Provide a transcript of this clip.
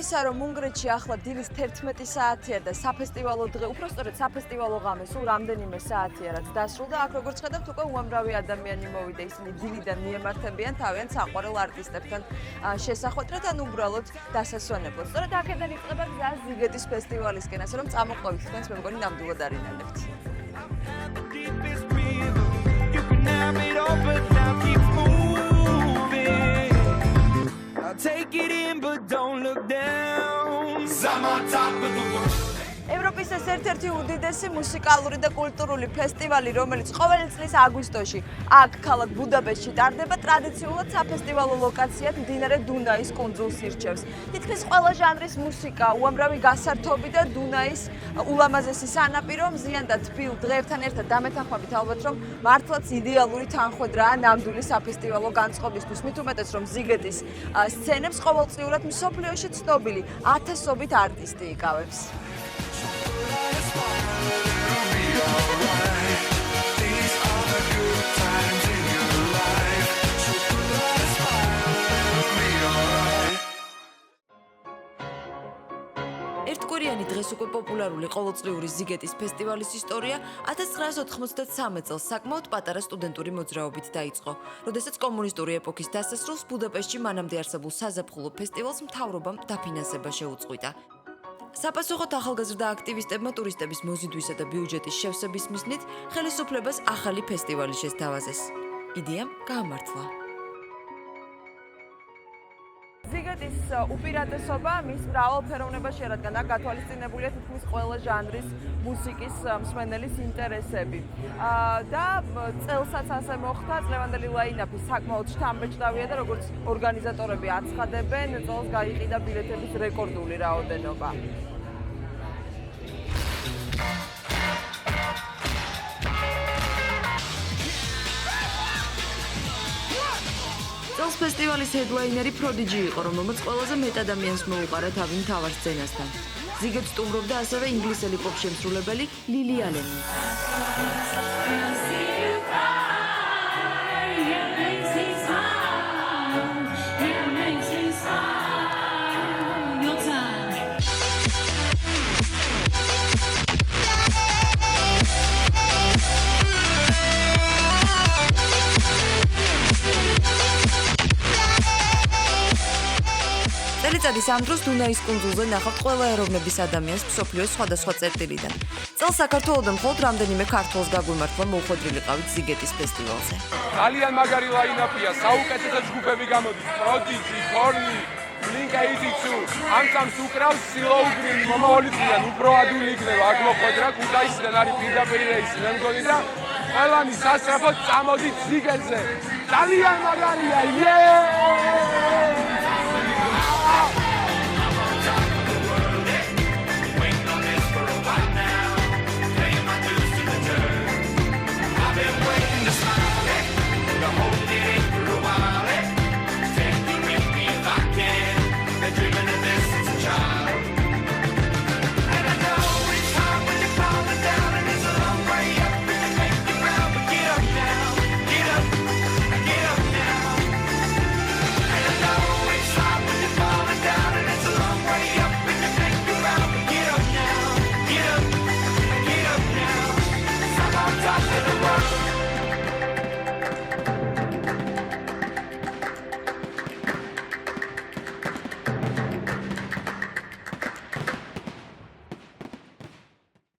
ისა, რომ უნგრეთში ახლა დილის 11 საათია და საფესტივალო დღე, უფრო სწორედ საფესტივალო ღამე სულ რამდენიმე საათია რაც დასრულდა. აქ როგორც ხედავთ, უკვე უამრავი ადამიანი მოვიდა, ისინი დილიდან მიემართებიან თავიანთ საყვარელ არტისტებთან შესახვედრად ან უბრალოდ დასასვენებლად. სწორედ აქედან იწყება გზა ზიგეტის ფესტივალისკენ, ასე რომ წამოყვებით თქვენს, მე მგონი ნამდვილად არინალებთ. Take it in, but don't look down. I'm on top of the world. ევროპის ეს ერთ-ერთი უდიდესი მუსიკალური და კულტურული ფესტივალი, რომელიც ყოველი წლის აგვისტოში აქ ქალაქ ბუდაპეშტში ტარდება, ტრადიციულად საფესტივალო ლოკაციად მდინარე დუნაის კუნძულს ირჩევს. თითქმის ყველა ჟანრის მუსიკა, უამრავი გასართობი და დუნაის ულამაზესი სანაპირო მზიან და თბილ დღეებთან ერთად დამეთანხმებით ალბათ, რომ მართლაც იდეალური თანხვედრაა ნამდვილი საფესტივალო განწყობისთვის. მით უმეტეს, რომ ზიგეტის სცენებს ყოველწლიურად მსოფლიოში ცნობილი ათასობით არტისტი იკავებს. ერთკვირიანი დღეს უკვე პოპულარული ყოველწლიური ზიგეტის ფესტივალის ისტორია 1993 წელს საკმაოდ პატარა სტუდენტური მოძრაობით დაიწყო, როდესაც კომუნისტური ეპოქის დასასრულს ბუდაპეშტში მანამდე არსებულ საზაფხულო ფესტივალს მთავრობამ დაფინანსება შეუწყვიტა. საპასუხოდ ახალგაზრდა აქტივისტებმა ტურისტების მოზიდვისა და ბიუჯეტის შევსების მიზნით ხელისუფლებას ახალი ფესტივალი შესთავაზეს. იდეამ გაამართლა. ზიგეტის უპირატესობა მის მრავალფეროვნებაში, რადგან აქ გათვალისწინებულია თითქმის ყველა ჟანრის მუსიკის მსმენელის ინტერესები. და წელსაც ასე მოხდა, წლევანდელი ლაინაპი საკმაოდ შთამბეჭდავია და როგორც ორგანიზატორები აცხადებენ, წელს გაიყიდა ბილეთების რეკორდული რაოდენობა. წელს ფესტივალის ჰედლაინერი პროდიჯი იყო, რომელმაც ყველაზე მეტ ადამიანს მოუყარა თავი მთავარ სცენასთან. ზიგეტს სტუმრობდა ასევე ინგლისელი პოპ შემსრულებელი ლილი ალენი. წელიწადის ამ დროს დუნაის კუნძულზე ნახავთ ყველა ეროვნების ადამიანს მსოფლიოს სხვადასხვა წერტილიდან. წელს საქართველოდან მხოლოდ რამდენიმე ქართველს გაგვიმართლა მოუხვედრილიყავით ზიგეტის ფესტივალზე. ძალიან მაგარი ლაინაპია, საუკეთესო ჯგუფები გამოდის, პროდიჯი, თორნი, Blink-182, ამ წამს უკრავს სილოუგრინი, მომავალი წლიდან უფრო ადვილი იქნება აქ მოხვედრა, ქუთაისიდან არის პირდაპირ რეისი, მე მგონი და ყველანი სასწრაფოდ წამოდით ზიგეტზე. ძალიან მაგარია,